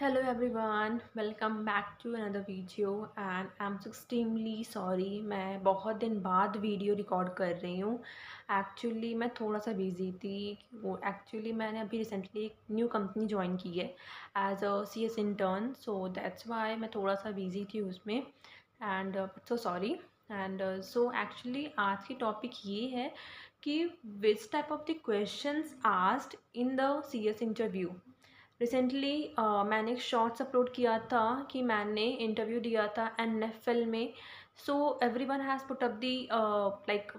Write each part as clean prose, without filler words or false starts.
Hello everyone, welcome back to another video and I'm extremely sorry मैं बहुत दिन बाद वीडियो रिकॉर्ड कर रही हूँ। एक्चुअली मैं थोड़ा सा बिज़ी थी। वो एक्चुअली मैंने अभी रिसेंटली एक न्यू कंपनी ज्वाइन की है as a CS intern, so that's why मैं थोड़ा सा बिज़ी थी उसमें and so sorry. And so actually आज की टॉपिक ये है कि which type of the questions asked in the CS interview. Recently मैंने एक शॉर्ट्स अपलोड किया था कि मैंने इंटरव्यू दिया था NFL में। So every one has put up the like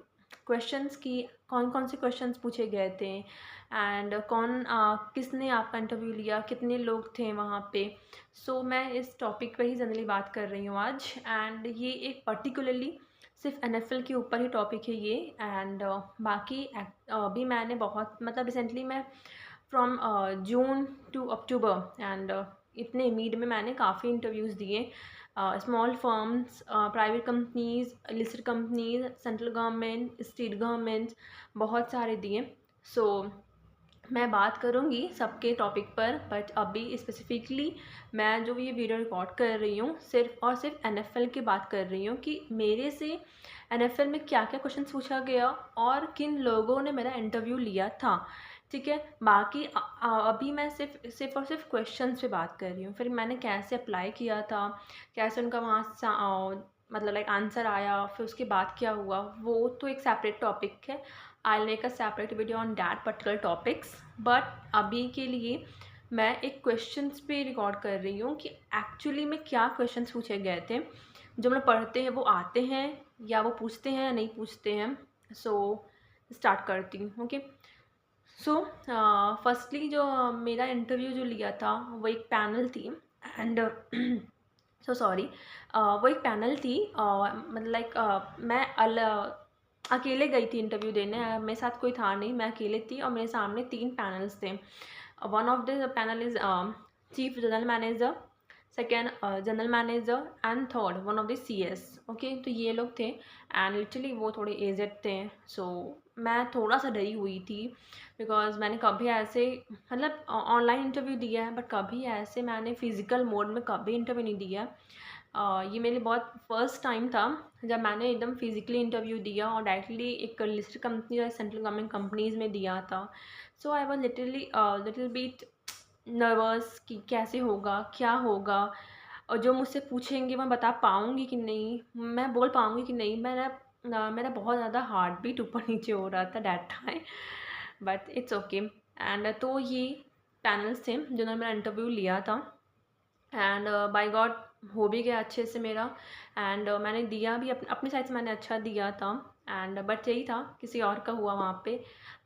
questions की कौन कौन से क्वेश्चंस पूछे गए थे एंड किसने आपका इंटरव्यू लिया, कितने लोग थे वहाँ पे। सो मैं इस टॉपिक पे ही जनरली बात कर रही हूँ आज एंड ये एक पर्टिकुलरली सिर्फ NFL के ऊपर ही टॉपिक है ये एंड बाकी अभी मैंने बहुत मतलब रिसेंटली मैं from June to October and इतने मीड में मैंने काफ़ी इंटरव्यूज़ दिए, small firms, private companies, listed companies, central government, state government, बहुत सारे दिए। सो मैं बात करूँगी सबके टॉपिक पर, बट अभी स्पेसिफिकली मैं जो ये वीडियो रिकॉर्ड कर रही हूँ सिर्फ और सिर्फ NFL की बात कर रही हूँ कि मेरे से NFL में क्या क्या क्वेश्चन पूछा गया और किन लोगों ने मेरा इंटरव्यू लिया था। ठीक है, बाकी अभी मैं सिर्फ सिर्फ और सिर्फ क्वेश्चंस पे बात कर रही हूँ। फिर मैंने कैसे अप्लाई किया था, कैसे उनका मतलब लाइक आंसर आया, फिर उसके बाद क्या हुआ, वो तो एक सेपरेट टॉपिक है। I'll make a separate video on that particular topics, but अभी के लिए मैं एक क्वेश्चंस पे रिकॉर्ड कर रही हूँ कि एक्चुअली में क्या क्वेश्चंस पूछे गए थे। जो हम लोग पढ़ते हैं वो आते हैं या वो पूछते हैं या नहीं पूछते हैं। सो स्टार्ट करती हूँ। ओके, सो फर्स्टली जो मेरा इंटरव्यू जो लिया था वो एक पैनल थी एंड सो सॉरी, वो एक पैनल थी, मतलब लाइक मैं अकेले गई थी इंटरव्यू देने। मेरे साथ कोई था नहीं, मैं अकेले थी और मेरे सामने 3 पैनल्स थे। One of the panel is chief general manager, second general manager and third one of the CS। Okay, तो ये लोग थे एंड लिटरली वो थोड़े एजेड थे। सो मैं थोड़ा सा डरी हुई थी बिकॉज मैंने कभी ऐसे मतलब ऑनलाइन इंटरव्यू दिया है बट कभी ऐसे मैंने फ़िज़िकल मोड में कभी इंटरव्यू नहीं दिया है। ये मेरे लिए बहुत फर्स्ट टाइम था जब मैंने एकदम फिज़िकली इंटरव्यू दिया और डायरेक्टली एक लिस्टेड कंपनी या सेंट्रल गवर्नमेंट कंपनीज़ में दिया था। So I was literally little bit nervous कि कैसे होगा, क्या होगा और जो मुझसे पूछेंगे मैं बता पाऊँगी कि नहीं, मैं बोल पाऊँगी कि नहीं। मेरा बहुत ज़्यादा हार्ट बीट ऊपर नीचे हो रहा था that time, but it's okay. And तो ये पैनल्स थे जिन्होंने मेरा इंटरव्यू लिया था एंड बाय गॉड हो भी गया अच्छे से मेरा एंड मैंने दिया भी अपनी साइड से मैंने अच्छा दिया था एंड बट यही था किसी और का हुआ वहाँ पे,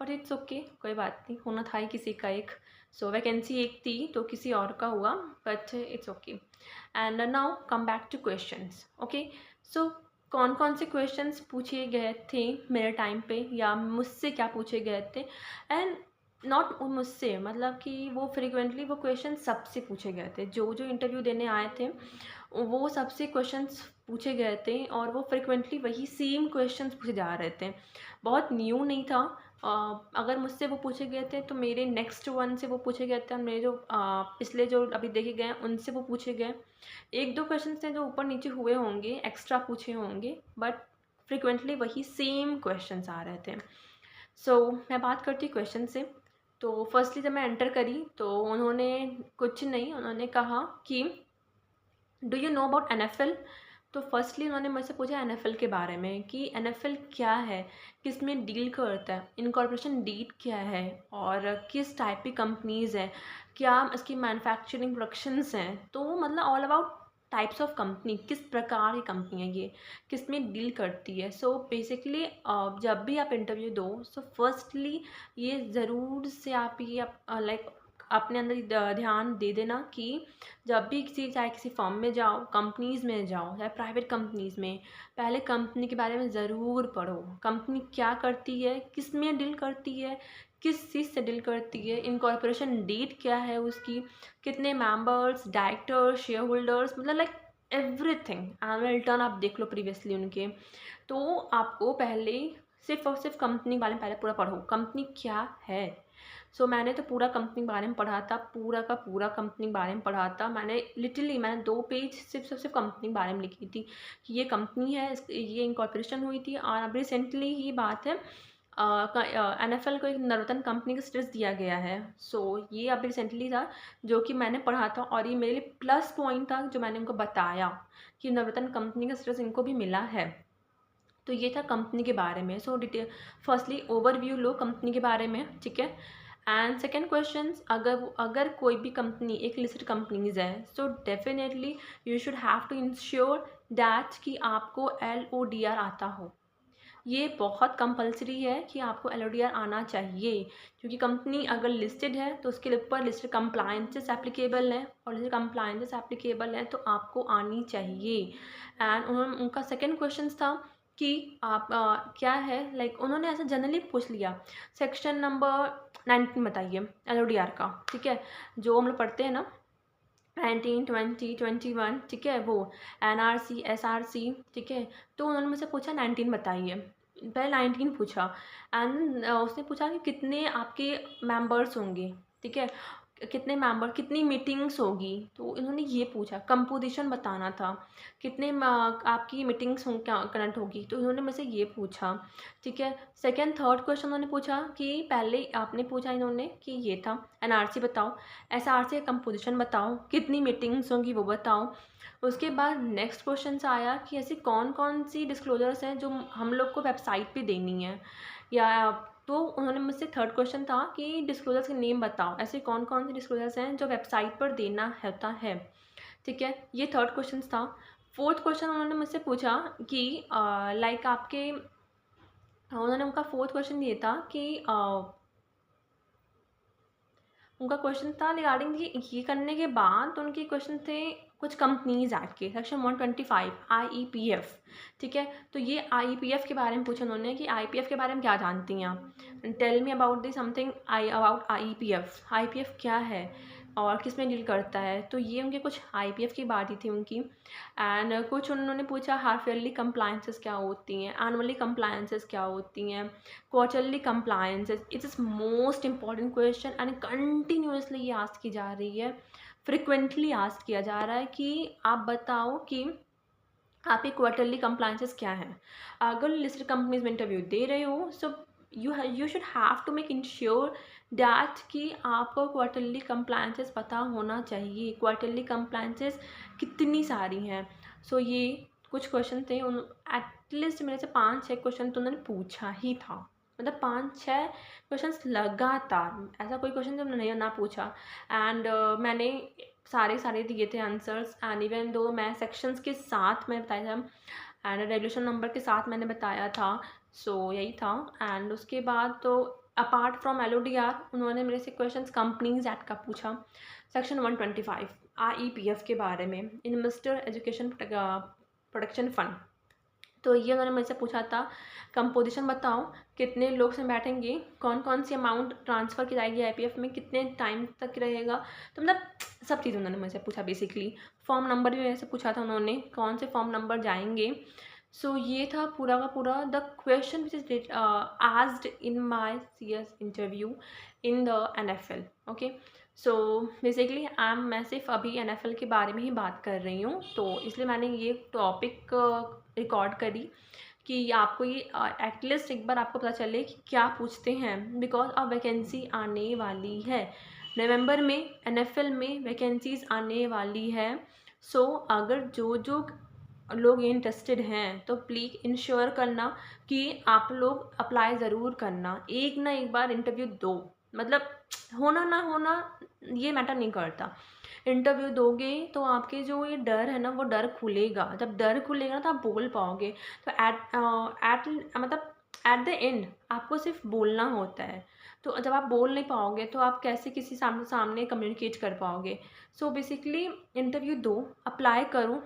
बट इट्स ओके, कोई बात नहीं, होना था ही किसी का एक। सो वैकेंसी एक थी तो किसी और का हुआ, but it's okay. And now come back to questions. Okay, so कौन कौन से क्वेश्चंस पूछे गए थे मेरे टाइम पे या मुझसे क्या पूछे गए थे एंड नॉट मुझसे, मतलब कि वो फ्रिक्वेंटली वो क्वेश्चन सबसे पूछे गए थे। जो जो इंटरव्यू देने आए थे वो सबसे क्वेश्चंस पूछे गए थे और वो फ्रिक्वेंटली वही सेम क्वेश्चंस पूछे जा रहे थे। बहुत न्यू नहीं था। अगर मुझसे वो पूछे गए थे तो मेरे नेक्स्ट वन से वो पूछे गए थे और मेरे जो पिछले जो अभी देखे गए हैं उनसे वो पूछे गए। एक दो क्वेश्चन थे जो ऊपर नीचे हुए होंगे, एक्स्ट्रा पूछे होंगे, बट फ्रिक्वेंटली वही सेम क्वेश्चंस आ रहे थे। सो मैं बात करती हूँ क्वेश्चन से। तो फर्स्टली जब मैं एंटर करी तो उन्होंने कुछ नहीं, उन्होंने कहा कि do you know about NFL। तो फर्स्टली उन्होंने मुझसे पूछा NFL के बारे में कि NFL क्या है, किस में डील करता है, इनकॉर्पोरेशन डीड क्या है और किस टाइप की कंपनीज़ हैं, क्या इसकी मैन्युफैक्चरिंग प्रोडक्शंस हैं। तो मतलब all about types of company, किस प्रकार की कंपनी है ये, किस में डील करती है। सो बेसिकली जब भी आप इंटरव्यू दो सो फर्स्टली ये ज़रूर से आप ये लाइक अपने अंदर ध्यान दे देना कि जब भी चाहे किसी फर्म में जाओ, कंपनीज़ में जाओ, चाहे प्राइवेट कंपनीज़ में, पहले कंपनी के बारे में ज़रूर पढ़ो। कंपनी क्या करती है, किस में डील करती है, किस चीज़ से डील करती है, इनकॉर्पोरेशन डीड क्या है उसकी, कितने मेंबर्स, डायरेक्टर्स, शेयर होल्डर्स, मतलब लाइक एवरीथिंग। एनुअल रिटर्न आप देख लो प्रीवियसली उनके। तो आपको पहले सिर्फ और सिर्फ कंपनी के बारे में पहले पूरा पढ़ो, कंपनी क्या है। सो मैंने तो पूरा कंपनी के बारे में पढ़ा था, पूरा का पूरा कंपनी के बारे में पढ़ा था। मैंने 2 पेज सिर्फ कंपनी के बारे में लिखी थी कि ये कंपनी है, ये इनकॉर्पोरेशन हुई थी और अब रिसेंटली ही बात है NFL को एक नवरत्न कंपनी का स्टेटस दिया गया है। सो ये अभी रिसेंटली था जो कि मैंने पढ़ा था और ये मेरे लिए प्लस पॉइंट था जो मैंने उनको बताया कि नवरत्न कंपनी का स्टेटस इनको भी मिला है। तो ये था कंपनी के बारे में। सो डिटेल फर्स्टली ओवरव्यू लो कंपनी के बारे में, ठीक है। एंड सेकेंड क्वेश्चन, अगर कोई भी कंपनी एक लिस्टेड कंपनीज है, so definitely you should have to ensure that कि आपको LODR आता हो। ये बहुत कंपलसरी है कि आपको LODR आना चाहिए, क्योंकि कंपनी अगर लिस्टेड है तो उसके ऊपर लिस्टेड कंप्लायंसेस एप्लीकेबल हैं और लिस्टेड कंप्लायंसेस एप्लीकेबल हैं तो आपको आनी चाहिए। एंड उनका सेकेंड क्वेश्चन था कि आप क्या है, लाइक उन्होंने ऐसा जनरली पूछ लिया, सेक्शन नंबर 19 बताइए LODR का, ठीक है, जो हम लोग पढ़ते हैं ना 19, 20, 21, ठीक है, वो NRC SRC, ठीक है। तो उन्होंने मुझसे पूछा 19 बताइए, पहले 19 पूछा एंड उसने पूछा कि कितने आपके मेंबर्स होंगे, ठीक है, कितने मेंबर, कितनी मीटिंग्स होगी, तो इन्होंने ये पूछा। कंपोजिशन बताना था, कितने आपकी मीटिंग्स कनेक्ट होगी, तो इन्होंने मुझसे ये पूछा, ठीक है। सेकंड थर्ड क्वेश्चन उन्होंने पूछा कि पहले आपने पूछा इन्होंने कि ये था NRC बताओ, SRC का कंपोजिशन बताओ, कितनी मीटिंग्स होंगी वो बताओ। उसके बाद नेक्स्ट क्वेश्चन आया कि ऐसी कौन कौन सी डिस्क्लोजर्स हैं जो हम लोग को वेबसाइट पे देनी है, या तो उन्होंने मुझसे थर्ड क्वेश्चन था कि डिस्क्लोजर्स के नेम बताओ, ऐसे कौन कौन से डिस्क्लोजर्स हैं जो वेबसाइट पर देना होता है, ठीक है। ये थर्ड क्वेश्चन था। फोर्थ क्वेश्चन उन्होंने मुझसे पूछा कि लाइक आपके, उन्होंने उनका फोर्थ क्वेश्चन ये था कि उनका क्वेश्चन था रिगार्डिंग ये करने के बाद उनके क्वेश्चन थे कुछ कंपनीज एक्ट के सेक्शन 125 IEPF, ठीक है। तो ये IEPF के बारे में पूछा उन्होंने कि IEPF के बारे में क्या जानती हैं आप, tell me about the something about IEPF क्या है और किस में डील करता है। तो ये उनके कुछ IEPF की बात ही थी उनकी। एंड कुछ उन्होंने पूछा हाफ ईयरली कंप्लायंसेस क्या होती हैं, एनुअली कंप्लायंसेस क्या होती हैं, quarterly compliances. It is most important question and continuously ये आस्क की जा रही है, फ्रिक्वेंटली आस्क किया जा रहा है कि आप बताओ कि आपके क्वार्टरली कंप्लायंसेस क्या हैं। अगर लिस्टेड कंपनीज में इंटरव्यू दे रहे हो, so you should have to make ensure that कि आपको क्वार्टरली कंप्लायंसेस पता होना चाहिए। क्वार्टरली कंप्लायंसेस कितनी सारी हैं। सो ये कुछ क्वेश्चन थे, उन एटलीस्ट मेरे से 5-6 क्वेश्चन तो उन्होंने पूछा ही था, मतलब 5-6 क्वेश्चंस लगातार, ऐसा कोई क्वेश्चन जो नहीं ना पूछा। एंड मैंने सारे दिए थे आंसर्स, एंड इवन दो मैं सेक्शंस के साथ मैं बताया था एंड रेगुलेशन नंबर के साथ मैंने बताया था। सो यही था। एंड उसके बाद तो अपार्ट फ्रॉम LODR उन्होंने मेरे से क्वेश्चंस कंपनीज एक्ट का पूछा, सेक्शन 125 IEPF के बारे में, इन्वेस्टर एजुकेशन प्रोटेक्शन फंड। तो ये उन्होंने मुझसे पूछा था कंपोजिशन बताओ, कितने लोग से बैठेंगे, कौन कौन सी अमाउंट ट्रांसफ़र की जाएगी IPF में, कितने टाइम तक रहेगा, तो मतलब सब चीज़ उन्होंने मुझसे पूछा। बेसिकली फॉर्म नंबर भी वैसे पूछा था उन्होंने, कौन से फॉर्म नंबर जाएंगे। सो ये था पूरा का पूरा the question which is asked in my CS interview in the NFL। Okay, so basically मैं सिर्फ अभी NFL के बारे में ही बात कर रही हूँ, तो इसलिए मैंने ये टॉपिक रिकॉर्ड करी कि आपको ये एटलीस्ट एक बार आपको पता चले कि क्या पूछते हैं, बिकॉज अब वैकेंसी आने वाली है नवंबर में, NFL में वैकेंसीज आने वाली है। सो अगर जो लोग इंटरेस्टेड हैं तो प्लीज़ इंश्योर करना कि आप लोग अप्लाई ज़रूर करना, एक ना एक बार इंटरव्यू दो, मतलब होना ना होना ये मैटर नहीं करता। इंटरव्यू दोगे तो आपके जो ये डर है ना वो डर खुलेगा, जब डर खुलेगा ना तो आप बोल पाओगे। तो मतलब एट द एंड आपको सिर्फ बोलना होता है, तो जब आप बोल नहीं पाओगे तो आप कैसे किसी सामने कम्युनिकेट कर पाओगे। सो बेसिकली इंटरव्यू दो, अप्लाई करो,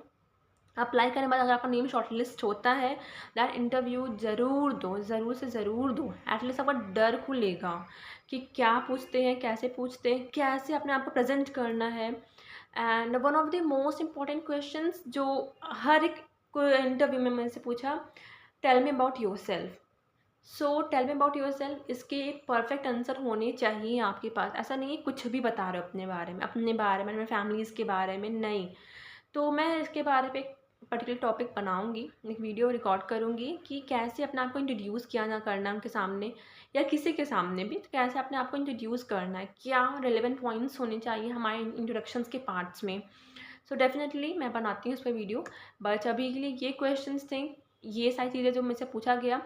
अप्लाई करने के बाद अगर आपका नेम शॉर्टलिस्ट होता है दैट इंटरव्यू ज़रूर दो, ज़रूर से ज़रूर दो। एटलीस्ट आपका डर खुलेगा कि क्या पूछते हैं, कैसे पूछते हैं, कैसे अपने आप को प्रेजेंट करना है। And one of the most important questions जो हर एक इंटरव्यू में मैंने से पूछा, tell me about yourself. So tell me about yourself, इसके एक परफेक्ट आंसर होने चाहिए आपके पास। ऐसा नहीं है कुछ भी बता रहे हो अपने बारे में, अपने फैमिलीज़ के बारे में, नहीं। तो मैं इसके बारे पे एक पर्टिकुलर टॉपिक बनाऊँगी, एक वीडियो रिकॉर्ड करूँगी कि कैसे अपने आप को इंट्रोड्यूस किया ना करना है उनके सामने या किसी के सामने भी, तो कैसे अपने आप को इंट्रोड्यूस करना है, क्या रिलेवेंट पॉइंट्स होने चाहिए हमारे इंट्रोडक्शंस के पार्ट्स में। सो डेफ़िनेटली मैं बनाती हूँ उस पे वीडियो, बट अभी के लिए ये क्वेश्चंस थे, ये सारी चीज़ें जो मुझसे पूछा गया।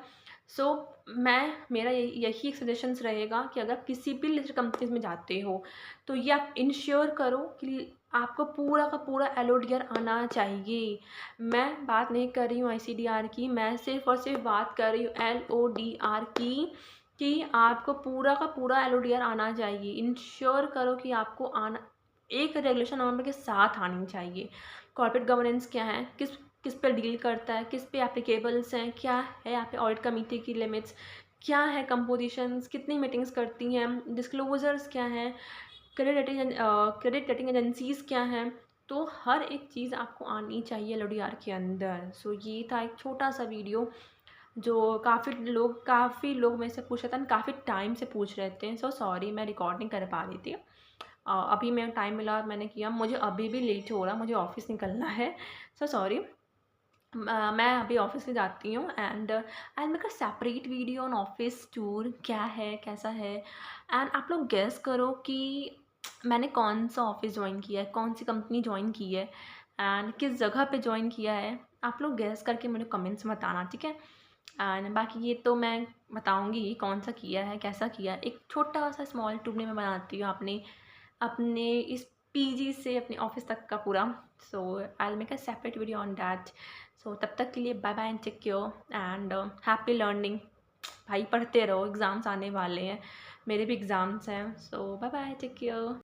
सो मेरा यही एक सजेशंस रहेगा कि अगर किसी भी लिस्टेड कंपनीज़ में जाते हो, तो ये आप इंश्योर करो कि आपको पूरा का पूरा एलओडीआर आना चाहिए। मैं बात नहीं कर रही हूँ आईसीडीआर की, मैं सिर्फ़ और सिर्फ बात कर रही हूँ एलओडीआर की, कि आपको पूरा का पूरा एलओडीआर आना चाहिए। इंश्योर करो कि आपको आना, एक रेगुलेशन नंबर के साथ आनी चाहिए। कॉर्पोरेट गवर्नेंस क्या है, किस किस पे डील करता है, किस पे एप्लीकेबल्स हैं, क्या है यहाँ पे ऑडिट कमिटी की लिमिट्स, क्या है कंपोजिशंस, कितनी मीटिंग्स करती हैं, डिस्क्लोजर्स क्या हैं, क्रेडिट रेटिंग एजेंसीज़ क्या हैं। तो हर एक चीज़ आपको आनी चाहिए एलओडीआर के अंदर। सो ये था एक छोटा सा वीडियो जो काफ़ी लोग मेरे से पूछ रहे थे, काफ़ी टाइम से पूछ रहे थे। सो सॉरी, मैं रिकॉर्ड नहीं कर पा रही थी। अभी मैं टाइम मिला, मैंने किया। मुझे अभी भी लेट हो रहा, मुझे ऑफ़िस निकलना है। So sorry. मैं अभी ऑफ़िस से जाती हूँ and I will make a separate video on office tour, क्या है, कैसा है। एंड आप लोग गेस करो कि मैंने कौन-सा ऑफ़िस जॉइन किया है, कौन-सी कंपनी जॉइन की है एंड किस जगह पे जॉइन किया है। आप लोग गेस करके मुझे कमेंट्स में बताना, ठीक है? एंड बाकी ये तो मैं बताऊँगी ही कौन-सा किया है, कैसा किया है। एक छोटा-सा स्मॉल टूर मैं बनाती हूँ अपने अपने इस पीजी से अपने ऑफ़िस तक का पूरा। So I will make a separate video on that. So तब तक के लिए bye bye and take care and happy learning. भाई पढ़ते रहो, एग्ज़ाम्स आने वाले हैं, मेरे भी एग्ज़ाम्स हैं। सो बाय बाय, टेक केयर।